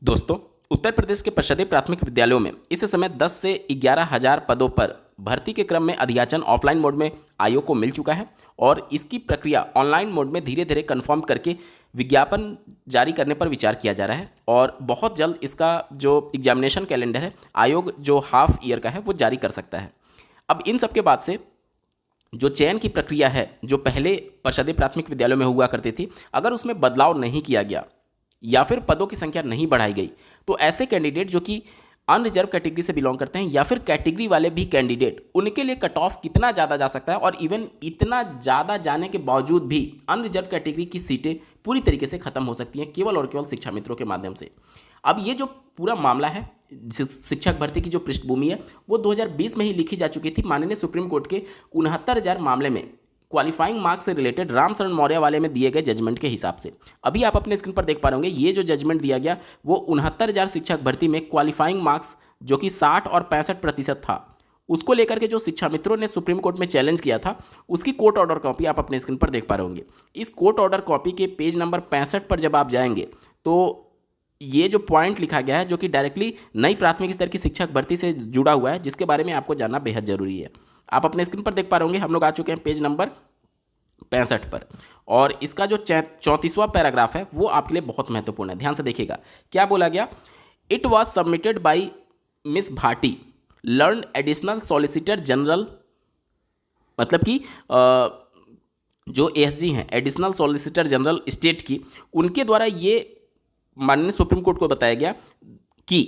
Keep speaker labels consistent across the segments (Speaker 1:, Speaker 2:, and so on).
Speaker 1: दोस्तों, उत्तर प्रदेश के परिषदीय प्राथमिक विद्यालयों में इस समय 10 से 11,000 पदों पर भर्ती के क्रम में अधियाचन ऑफलाइन मोड में आयोग को मिल चुका है और इसकी प्रक्रिया ऑनलाइन मोड में धीरे धीरे कंफर्म करके विज्ञापन जारी करने पर विचार किया जा रहा है और बहुत जल्द इसका जो एग्जामिनेशन कैलेंडर है आयोग जो हाफ ईयर का है वो जारी कर सकता है। अब इन सब के बाद से जो चयन की प्रक्रिया है जो पहले परिषदीय प्राथमिक विद्यालयों में हुआ करती थी, अगर उसमें बदलाव नहीं किया गया या फिर पदों की संख्या नहीं बढ़ाई गई तो ऐसे कैंडिडेट जो कि अनरिजर्व कैटेगरी से बिलोंग करते हैं या फिर कैटेगरी वाले भी कैंडिडेट, उनके लिए कट ऑफ कितना ज़्यादा जा सकता है और इवन इतना ज़्यादा जाने के बावजूद भी अनरिजर्व कैटेगरी की सीटें पूरी तरीके से खत्म हो सकती हैं केवल और केवल शिक्षा मित्रों के माध्यम से। अब ये जो पूरा मामला है शिक्षक भर्ती की जो पृष्ठभूमि है वो 2020 में ही लिखी जा चुकी थी माननीय सुप्रीम कोर्ट के 69,000 मामले में क्वालिफाइंग मार्क्स से रिलेटेड रामशरण मौर्य वाले में दिए गए जजमेंट के हिसाब से। अभी आप अपने स्क्रीन पर देख पा रहे होंगे ये जो जजमेंट दिया गया वो 69,000 शिक्षक भर्ती में क्वालिफाइंग मार्क्स जो कि 60 और 65% था, उसको लेकर के जो शिक्षा मित्रों ने सुप्रीम कोर्ट में चैलेंज किया था उसकी कोर्ट ऑर्डर कॉपी आप अपने स्क्रीन पर देख पा रहे होंगे। इस कोर्ट ऑर्डर कॉपी के पेज नंबर 65 पर जब आप जाएंगे तो ये जो पॉइंट लिखा गया है जो कि डायरेक्टली नई प्राथमिक स्तर की शिक्षक भर्ती से जुड़ा हुआ है, जिसके बारे में आपको जानना बेहद जरूरी है। आप अपने स्क्रीन पर देख पा रहे होंगे हम लोग आ चुके हैं पेज नंबर 65 पर और इसका जो 34वां पैराग्राफ है वो आपके लिए बहुत महत्वपूर्ण है। ध्यान से देखिएगा क्या बोला गया। It was submitted by miss Bhati learn additional solicitor general, मतलब कि जो एएसजी हैं एडिशनल सॉलिसिटर जनरल स्टेट की, उनके द्वारा ये माननीय सुप्रीम कोर्ट को बताया गया कि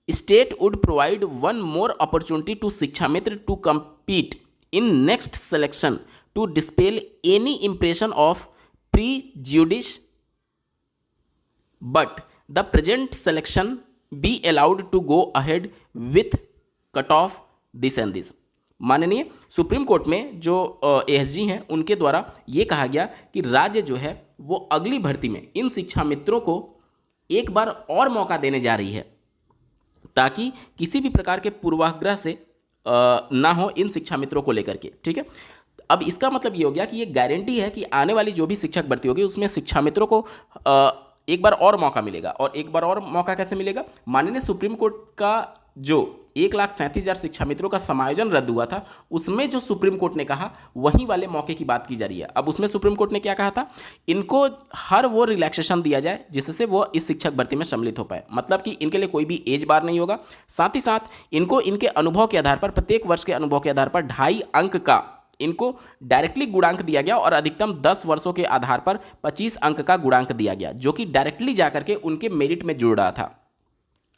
Speaker 1: state would provide one more opportunity to Shiksha Mitra to compete in next selection to dispel any impression of prejudice, but the present selection be allowed to go ahead with cut off this and this। माननीय supreme court में जो ASG हैं उनके द्वारा ये कहा गया कि राज्य जो है वो अगली भर्ती में इन शिक्षा मित्रों को एक बार और मौका देने जा रही है ताकि किसी भी प्रकार के पूर्वाग्रह से ना हो इन शिक्षा मित्रों को लेकर के। ठीक है, अब इसका मतलब ये हो गया कि ये गारंटी है कि आने वाली जो भी शिक्षक भर्ती होगी उसमें शिक्षा मित्रों को एक बार और मौका मिलेगा। और एक बार और मौका कैसे मिलेगा? माननीय सुप्रीम कोर्ट का जो 1,37,000 शिक्षा मित्रों का समायोजन रद्द हुआ था उसमें जो सुप्रीम कोर्ट ने कहा वही वाले मौके की बात की जा रही है। अब उसमें सुप्रीम कोर्ट ने क्या कहा था, इनको हर वो रिलैक्सेशन दिया जाए जिससे वो इस शिक्षक भर्ती में सम्मिलित हो पाए, मतलब कि इनके लिए कोई भी एज बार नहीं होगा। साथ ही साथ इनको इनके अनुभव के आधार पर प्रत्येक वर्ष के अनुभव के आधार पर 2.5 अंक का इनको डायरेक्टली गुणांक दिया गया और अधिकतम 10 वर्षों के आधार पर 25 अंक का गुणांक दिया गया जो कि डायरेक्टली जाकर के उनके मेरिट में जुड़ रहा था।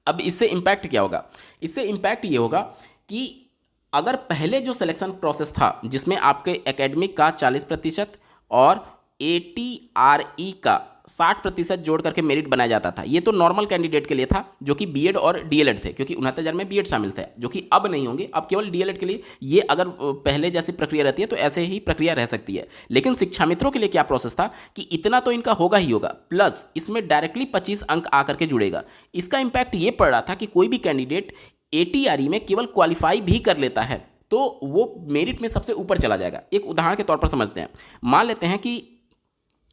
Speaker 1: अब इससे इम्पैक्ट क्या होगा? इससे इम्पैक्ट ये होगा कि अगर पहले जो सिलेक्शन प्रोसेस था जिसमें आपके एकेडमिक का 40% और ATRE का 60% जोड़ करके मेरिट बनाया जाता था, ये तो नॉर्मल कैंडिडेट के लिए था जो कि बीएड और डीएलएड थे, क्योंकि 69,000 में बीएड शामिल थे, जो कि अब नहीं होंगे। अब केवल डीएलएड के लिए ये अगर पहले जैसी प्रक्रिया रहती है तो ऐसे ही प्रक्रिया रह सकती है। लेकिन शिक्षा मित्रों के लिए क्या प्रोसेस था कि इतना तो इनका होगा ही होगा, प्लस इसमें डायरेक्टली 25 अंक आकर के जुड़ेगा। इसका इम्पैक्ट ये पड़ रहा था कि कोई भी कैंडिडेट ATRE में केवल क्वालिफाई भी कर लेता है तो वो मेरिट में सबसे ऊपर चला जाएगा। एक उदाहरण के तौर पर समझते हैं, मान लेते हैं कि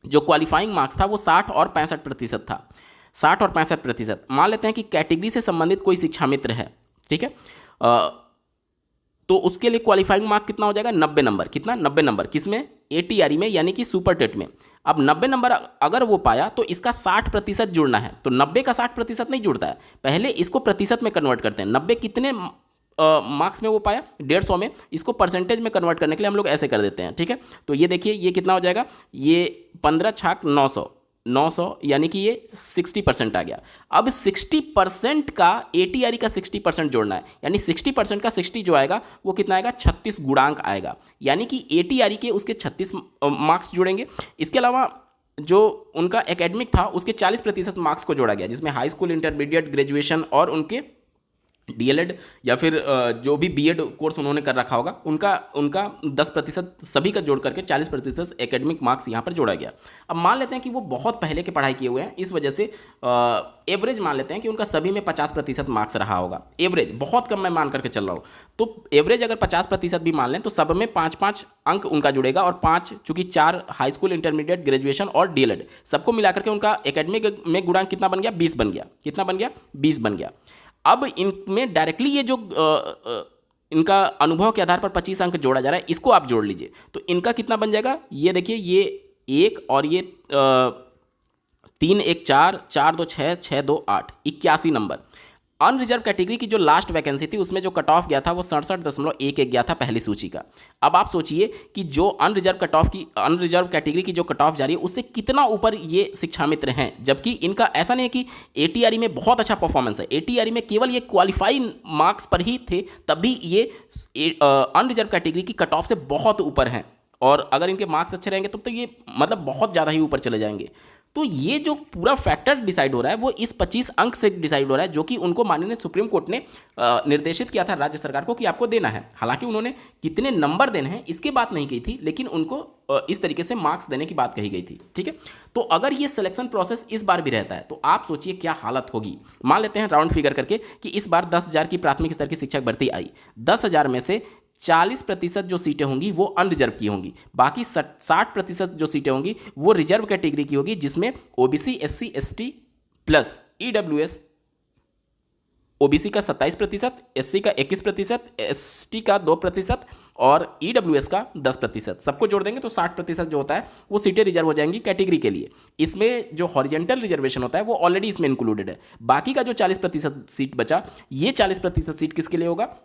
Speaker 1: जो क्वालिफाइंग मार्क्स था वो 60 और 65% था। 60 और 65%, मान लेते हैं कि कैटेगरी से संबंधित कोई शिक्षा मित्र है, ठीक है, तो उसके लिए क्वालिफाइंग मार्क कितना हो जाएगा? 90 नंबर। कितना? 90 नंबर। किसमें? ATRE में, यानी कि सुपर टेट में। अब 90 नंबर अगर वो पाया तो इसका 60% जुड़ना है, तो 90 का 60% नहीं जुड़ता है, पहले इसको प्रतिशत में कन्वर्ट करते हैं। 90 कितने मार्क्स में वो पाया? 150 में। इसको परसेंटेज में कन्वर्ट करने के लिए हम लोग ऐसे कर देते हैं। ठीक है, तो ये देखिए ये कितना हो जाएगा, ये 15 छाक 900 यानी कि ये 60% आ गया। अब 60% का ATRE का 60% जोड़ना है, यानी 60% का 60 जो आएगा वो कितना आएगा? 36 गुणांक आएगा, यानी कि ATRE के उसके 36 मार्क्स जुड़ेंगे। इसके अलावा जो उनका एकेडमिक था उसके 40% मार्क्स को जोड़ा गया, जिसमें हाई स्कूल, इंटरमीडिएट, ग्रेजुएशन और उनके डीएलएड या फिर जो भी बीएड कोर्स उन्होंने कर रखा होगा उनका उनका 10% सभी का जोड़ करके 40% एकेडमिक मार्क्स यहाँ पर जोड़ा गया। अब मान लेते हैं कि वो बहुत पहले के पढ़ाई किए हुए हैं, इस वजह से एवरेज मान लेते हैं कि उनका सभी में 50% मार्क्स रहा होगा। एवरेज बहुत कम मैं मान करके चल रहा हूँ, तो एवरेज अगर 50% भी मान लें तो सब में 5-5 अंक उनका जुड़ेगा, और 5 चूंकि 4 हाई स्कूल, इंटरमीडिएट, ग्रेजुएशन और डीएलएड सबको मिलाकर के उनका एकेडमिक में गुणांक कितना बन गया? 20 बन गया। कितना बन गया? 20 बन गया। अब इनमें डायरेक्टली ये जो इनका अनुभव के आधार पर 25 अंक जोड़ा जा रहा है, इसको आप जोड़ लीजिए तो इनका कितना बन जाएगा? ये देखिए, ये 1 और ये 3 1 4 4 2 6 6 2 8 81 नंबर। अनरिजर्व कैटेगरी की जो लास्ट वैकेंसी थी उसमें जो कट ऑफ गया था वो 67.11 गया था पहली सूची का। अब आप सोचिए कि जो अनरिजर्व कैटेगरी की जो कट ऑफ जा रही है उससे कितना ऊपर ये शिक्षा मित्र हैं, जबकि इनका ऐसा नहीं है कि एटीआरई में बहुत अच्छा परफॉर्मेंस है। एटीआरई में केवल ये क्वालिफाई मार्क्स पर ही थे, तभी ये अनरिजर्व कैटेगरी की कट ऑफ से बहुत ऊपर हैं, और अगर इनके मार्क्स अच्छे रहेंगे तो ये मतलब बहुत ज़्यादा ही ऊपर चले जाएंगे। तो ये जो पूरा फैक्टर डिसाइड हो रहा है वो इस 25 अंक से डिसाइड हो रहा है, जो कि उनको माननीय सुप्रीम कोर्ट ने निर्देशित किया था राज्य सरकार को कि आपको देना है। हालांकि उन्होंने कितने नंबर देने हैं इसकी बात नहीं कही थी, लेकिन उनको इस तरीके से मार्क्स देने की बात कही गई थी। ठीक है, तो अगर ये सिलेक्शन प्रोसेस इस बार भी रहता है तो आप सोचिए क्या हालत होगी। मान लेते हैं राउंड फिगर करके कि इस बार 10,000 की प्राथमिक स्तर की शिक्षक भर्ती आई, 10,000 में से 40% जो सीटें होंगी वो अनरिजर्व की होंगी, बाकी 60% जो सीटें होंगी वो रिजर्व कैटेगरी की होगी, जिसमें OBC, SC, ST plus EWS, OBC का 27%, एससी का 21%, एसटी का 2% और ईडब्ल्यूएस का 10%। सबको जोड़ देंगे तो 60% जो होता है वो सीटें रिजर्व हो जाएंगी कैटेगरी के लिए। इसमें जो हॉरिजेंटल रिजर्वेशन होता है वो ऑलरेडी इसमें इंक्लूडेड है। बाकी का जो 40% सीट बचा, ये 40% सीट किसके लिए होगा?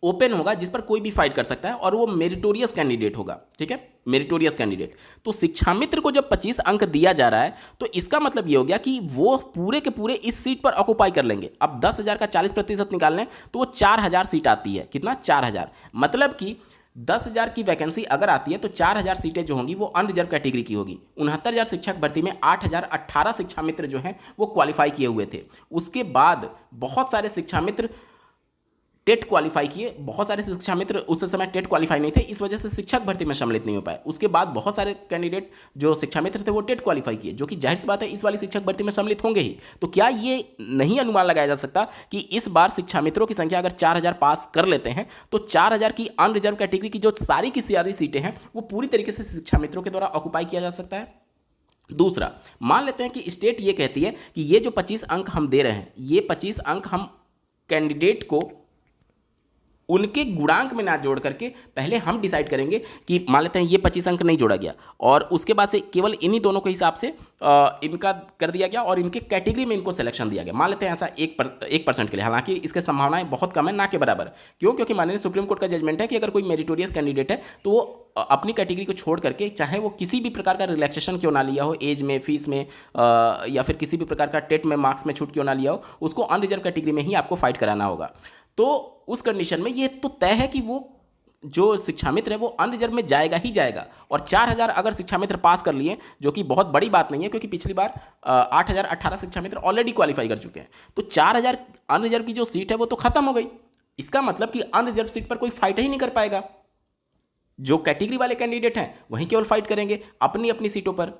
Speaker 1: ओपन होगा, जिस पर कोई भी फाइट कर सकता है, और वो मेरिटोरियस कैंडिडेट होगा। ठीक है, मेरिटोरियस कैंडिडेट। तो शिक्षा मित्र को जब 25 अंक दिया जा रहा है तो इसका मतलब ये हो गया कि वो पूरे के पूरे इस सीट पर ऑक्युपाई कर लेंगे। अब 10,000 का 40% निकाल लें तो वो 4,000 सीट आती है। कितना? 4,000। मतलब कि 10,000 की वैकेंसी अगर आती है तो 4,000 सीटें जो होंगी वो अनरिजर्व कैटेगरी की होगी। 69,000 शिक्षक भर्ती में 8,018 शिक्षा मित्र जो हैं वो क्वालिफाई किए हुए थे। उसके बाद बहुत सारे शिक्षा मित्र टेट क्वालिफाई किए, बहुत सारे शिक्षा मित्र उस समय टेट क्वालिफाई नहीं थे, इस वजह से शिक्षक भर्ती में सम्मिलित नहीं हो पाए। उसके बाद बहुत सारे कैंडिडेट जो शिक्षा मित्र थे वो टेट क्वालिफाई किए, जो कि जाहिर सी बात है इस वाली शिक्षक भर्ती में सम्मिलित होंगे ही। तो क्या ये नहीं अनुमान लगाया जा सकता कि इस बार शिक्षा मित्रों की संख्या अगर 4,000 पास कर लेते हैं तो 4,000 की अनरिजर्व कैटेगरी की जो सारी की सारी सीटें हैं वो पूरी तरीके से शिक्षा मित्रों के द्वारा ऑक्युपाई किया जा सकता है। दूसरा, मान लेते हैं कि स्टेट ये कहती है कि ये जो 25 अंक हम दे रहे हैं, ये 25 अंक हम कैंडिडेट को उनके गुणांक में ना जोड़ करके पहले हम डिसाइड करेंगे कि मान लेते हैं ये 25 अंक नहीं जोड़ा गया, और उसके बाद से केवल इन्हीं दोनों के हिसाब से इनका कर दिया गया और इनके कैटेगरी में इनको सिलेक्शन दिया गया। मान लेते हैं ऐसा 1% के लिए, हालांकि इसके संभावनाएं बहुत कम है, ना के बराबर। क्यों? क्योंकि माननीय सुप्रीम कोर्ट का जजमेंट है कि अगर कोई मेरिटोरियस कैंडिडेट है तो वो अपनी कैटेगरी को छोड़ करके, चाहे वो किसी भी प्रकार का रिलैक्सेशन क्यों ना लिया हो, एज में, फीस में, या फिर किसी भी प्रकार का टेट में मार्क्स में छूट क्यों ना लिया हो, उसको अनरिजर्व कैटेगरी में ही आपको फाइट कराना होगा। तो उस कंडीशन में ये तो तय है कि वो जो शिक्षा मित्र है वो अनरिजर्व में जाएगा ही जाएगा। और 4,000 अगर शिक्षा मित्र पास कर लिए, जो कि बहुत बड़ी बात नहीं है क्योंकि पिछली बार 8,018 शिक्षा मित्र ऑलरेडी क्वालिफाई कर चुके हैं, तो 4,000 अनरिजर्व की जो सीट है वो तो खत्म हो गई। इसका मतलब कि अनरिजर्व सीट पर कोई फाइट ही नहीं कर पाएगा। जो कैटेगरी वाले कैंडिडेट हैं वहीं केवल फाइट करेंगे अपनी अपनी सीटों पर।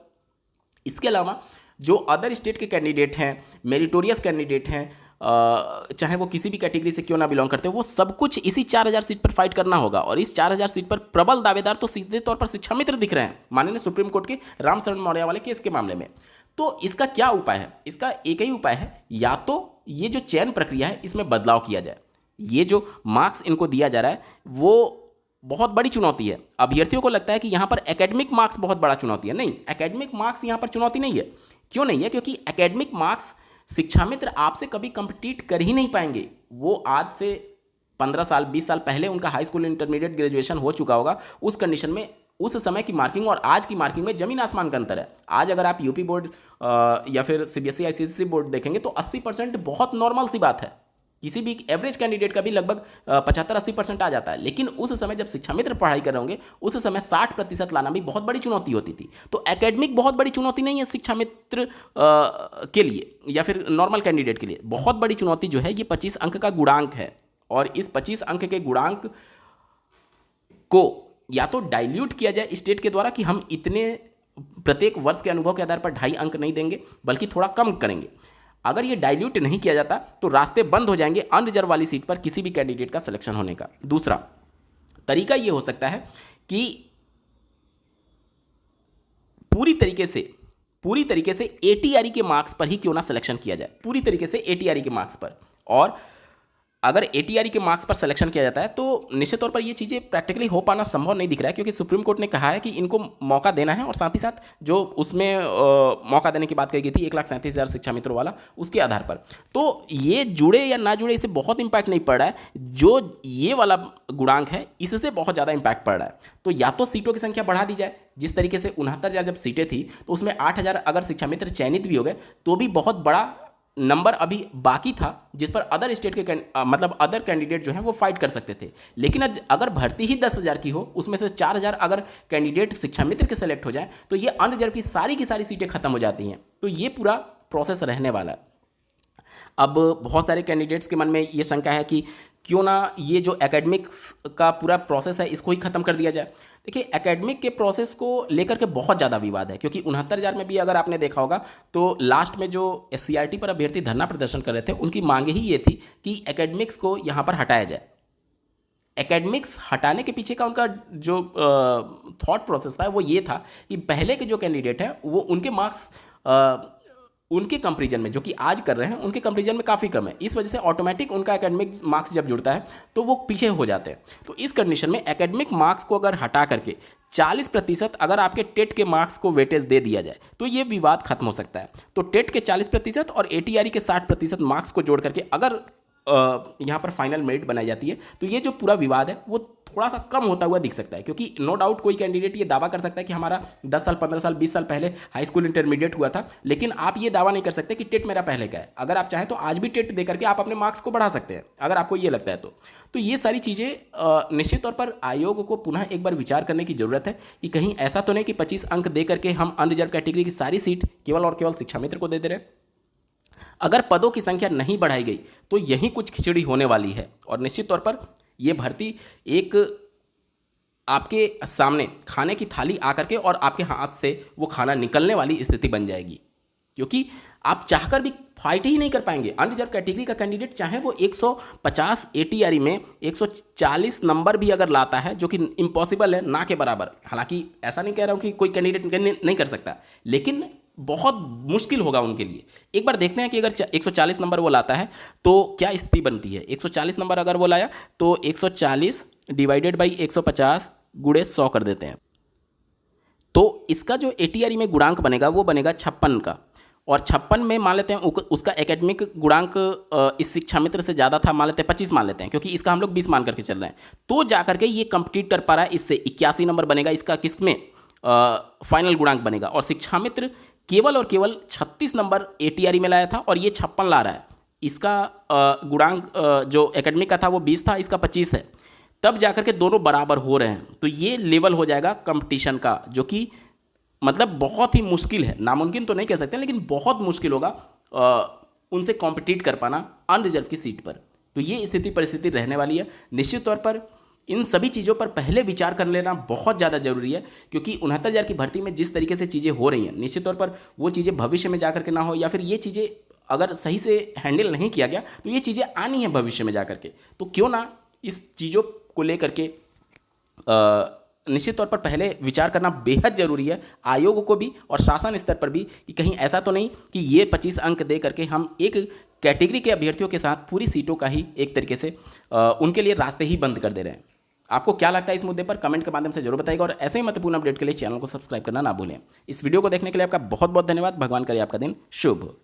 Speaker 1: इसके अलावा जो अदर स्टेट के कैंडिडेट हैं, मेरिटोरियस कैंडिडेट हैं, चाहे वो किसी भी कैटेगरी से क्यों ना बिलोंग करते हो, वो सब कुछ इसी 4,000 सीट पर फाइट करना होगा। और इस 4,000 सीट पर प्रबल दावेदार तो सीधे तौर पर शिक्षा मित्र दिख रहे हैं माननीय सुप्रीम कोर्ट के रामशरण मौर्य वाले केस के मामले में। तो इसका क्या उपाय है? इसका एक ही उपाय है, या तो ये जो चयन प्रक्रिया है इसमें बदलाव किया जाए। ये जो मार्क्स इनको दिया जा रहा है वो बहुत बड़ी चुनौती है। अभ्यर्थियों को लगता है कि यहाँ पर एकेडमिक मार्क्स बहुत बड़ा चुनौती है। नहीं, एकेडमिक मार्क्स यहाँ पर चुनौती नहीं है। क्यों नहीं है? क्योंकि एकेडमिक मार्क्स शिक्षा मित्र आपसे कभी कंपीट कर ही नहीं पाएंगे। वो आज से 15 साल 20 साल पहले उनका हाई स्कूल, इंटरमीडिएट, ग्रेजुएशन हो चुका होगा। उस कंडीशन में उस समय की मार्किंग और आज की मार्किंग में जमीन आसमान का अंतर है। आज अगर आप यूपी बोर्ड या फिर सीबीएसई, आईसीएसई बोर्ड देखेंगे तो 80% बहुत नॉर्मल सी बात है। किसी भी एवरेज कैंडिडेट का भी लगभग 75-80% आ जाता है। लेकिन उस समय जब शिक्षा मित्र पढ़ाई कर रहे होंगे उस समय 60% लाना भी बहुत बड़ी चुनौती होती थी। तो एकेडमिक बहुत बड़ी चुनौती नहीं है शिक्षा मित्र के लिए या फिर नॉर्मल कैंडिडेट के लिए। बहुत बड़ी चुनौती जो है ये 25 अंक का गुणांक है, और इस 25 अंक के गुणांक को या तो डाइल्यूट किया जाए स्टेट के द्वारा कि हम इतने प्रत्येक वर्ष के अनुभव के आधार पर 2.5 अंक नहीं देंगे बल्कि थोड़ा कम करेंगे। अगर ये डाइल्यूट नहीं किया जाता तो रास्ते बंद हो जाएंगे अनरिजर्व वाली सीट पर किसी भी कैंडिडेट का सिलेक्शन होने का। दूसरा तरीका ये हो सकता है कि पूरी तरीके से एटीआरई के मार्क्स पर ही क्यों ना सिलेक्शन किया जाए, पूरी तरीके से एटीआरई के मार्क्स पर। और अगर एटीआरई के मार्क्स पर सिलेक्शन किया जाता है तो निश्चित तौर पर ये चीज़ें प्रैक्टिकली हो पाना संभव नहीं दिख रहा है, क्योंकि सुप्रीम कोर्ट ने कहा है कि इनको मौका देना है, और साथ ही साथ जो उसमें मौका देने की बात कही गई थी 1,37,000 शिक्षा मित्रों वाला, उसके आधार पर। तो ये जुड़े या ना जुड़े इससे बहुत इंपैक्ट नहीं पड़ रहा है, जो ये वाला गुणांक है इससे बहुत ज़्यादा इंपैक्ट पड़ रहा है। तो या तो सीटों की संख्या बढ़ा दी जाए, जिस तरीके से 69,000 जब सीटें थी तो उसमें 8,000 अगर शिक्षा मित्र चयनित भी हो गए तो भी बहुत बड़ा नंबर अभी बाकी था जिस पर अदर स्टेट के मतलब अदर कैंडिडेट जो हैं वो फाइट कर सकते थे। लेकिन अगर भर्ती ही 10,000 की हो, उसमें से 4,000 अगर कैंडिडेट शिक्षा मित्र के सेलेक्ट हो जाए तो ये अनरिजर्व की सारी सीटें खत्म हो जाती हैं। तो ये पूरा प्रोसेस रहने वाला है। अब बहुत सारे कैंडिडेट्स के मन में ये शंका है कि क्यों ना ये जो एकेडमिक्स का पूरा प्रोसेस है इसको ही खत्म कर दिया जाए। देखिए, एकेडमिक के प्रोसेस को लेकर के बहुत ज़्यादा विवाद है, क्योंकि 69,000 में भी अगर आपने देखा होगा तो लास्ट में जो SCRT पर अभ्यर्थी धरना प्रदर्शन कर रहे थे उनकी मांग ही ये थी कि एकेडमिक्स को यहाँ पर हटाया जाए। एकेडमिक्स हटाने के पीछे का उनका जो थॉट प्रोसेस था वो ये था कि पहले के जो कैंडिडेट हैं वो उनके मार्क्स उनके कंपैरिजन में, जो कि आज कर रहे हैं, उनके कंपैरिजन में काफ़ी कम है। इस वजह से ऑटोमेटिक उनका एकेडमिक मार्क्स जब जुड़ता है तो वो पीछे हो जाते हैं। तो इस कंडीशन में एकेडमिक मार्क्स को अगर हटा करके 40% अगर आपके टेट के मार्क्स को वेटेज दे दिया जाए तो ये विवाद खत्म हो सकता है। तो टेट के 40% और एटीआरई के 60% मार्क्स को जोड़ करके अगर यहाँ पर फाइनल मेरिट बनाई जाती है तो ये जो पूरा विवाद है वो थोड़ा सा कम होता हुआ दिख सकता है। क्योंकि नो डाउट कोई कैंडिडेट ये दावा कर सकता है कि हमारा 10 साल 15 साल 20 साल पहले हाई स्कूल इंटरमीडिएट हुआ था, लेकिन आप ये दावा नहीं कर सकते कि टेट मेरा पहले का है। अगर आप चाहें तो आज भी टेट दे करके आप अपने मार्क्स को बढ़ा सकते हैं, अगर आपको ये लगता है तो ये सारी चीज़ें निश्चित तौर पर आयोग को पुनः एक बार विचार करने की जरूरत है कि कहीं ऐसा तो नहीं कि 25 अंक दे करके हम अनरिजर्व कैटेगरी की सारी सीट केवल और केवल शिक्षा मित्र को दे दे रहे हैं। अगर पदों की संख्या नहीं बढ़ाई गई तो यही कुछ खिचड़ी होने वाली है, और निश्चित तौर पर यह भर्ती एक आपके सामने खाने की थाली आकर के और आपके हाथ से वो खाना निकलने वाली स्थिति बन जाएगी, क्योंकि आप चाहकर भी फाइट ही नहीं कर पाएंगे। अनरिजर्व कैटेगरी का कैंडिडेट चाहे वो 150 एटीआरई में 140 नंबर भी अगर लाता है, जो कि इम्पॉसिबल है, ना के बराबर। हालांकि ऐसा नहीं कह रहा हूँ कि कोई कैंडिडेट नहीं कर सकता, लेकिन बहुत मुश्किल होगा उनके लिए। एक बार देखते हैं कि अगर 140 नंबर वो लाता है तो क्या स्थिति बनती है। 140 नंबर अगर वो लाया तो 140 डिवाइडेड बाई 150 गुणे 100 कर देते हैं, तो इसका जो एटीआरई में गुणांक बनेगा वो बनेगा 56 का। और 56 में मान लेते हैं उसका एकेडमिक गुणांक इस शिक्षा मित्र से ज़्यादा था, मान लेते हैं 25 मान लेते हैं, क्योंकि इसका हम लोग 20 मान करके चल रहे हैं। तो जा करके ये कंप्लीट कर पा रहा है, इससे 81 नंबर बनेगा इसका, किसमें फाइनल गुणांक बनेगा। और शिक्षा मित्र केवल और केवल 36 नंबर एटीआरई में लाया था और ये 56 ला रहा है। इसका गुणांक जो एकेडमिक का था वो 20 था, इसका 25 है, तब जाकर के दोनों बराबर हो रहे हैं। तो ये लेवल हो जाएगा कंपटीशन का, जो कि मतलब बहुत ही मुश्किल है, नामुमकिन तो नहीं कह सकते लेकिन बहुत मुश्किल होगा उनसे कॉम्पिटिट कर पाना अनरिजर्व की सीट पर। तो ये स्थिति परिस्थिति रहने वाली है। निश्चित तौर पर इन सभी चीज़ों पर पहले विचार कर लेना बहुत ज़्यादा जरूरी है, क्योंकि 69,000 की भर्ती में जिस तरीके से चीज़ें हो रही हैं, निश्चित तौर पर वो चीज़ें भविष्य में जाकर के ना हो, या फिर ये चीज़ें अगर सही से हैंडल नहीं किया गया तो ये चीज़ें आनी हैं भविष्य में जाकर के। तो क्यों ना इस चीज़ों को लेकर के निश्चित तौर पर पहले विचार करना बेहद ज़रूरी है, आयोग को भी और शासन स्तर पर भी, कि कहीं ऐसा तो नहीं कि ये 25 अंक दे करके हम एक कैटेगरी के अभ्यर्थियों के साथ पूरी सीटों का ही एक तरीके से उनके लिए रास्ते ही बंद कर दे रहे हैं। आपको क्या लगता है इस मुद्दे पर कमेंट के माध्यम से जरूर बताइएगा, और ऐसे ही महत्वपूर्ण अपडेट के लिए चैनल को सब्सक्राइब करना ना भूलें। इस वीडियो को देखने के लिए आपका बहुत बहुत धन्यवाद। भगवान करे आपका दिन शुभ हो।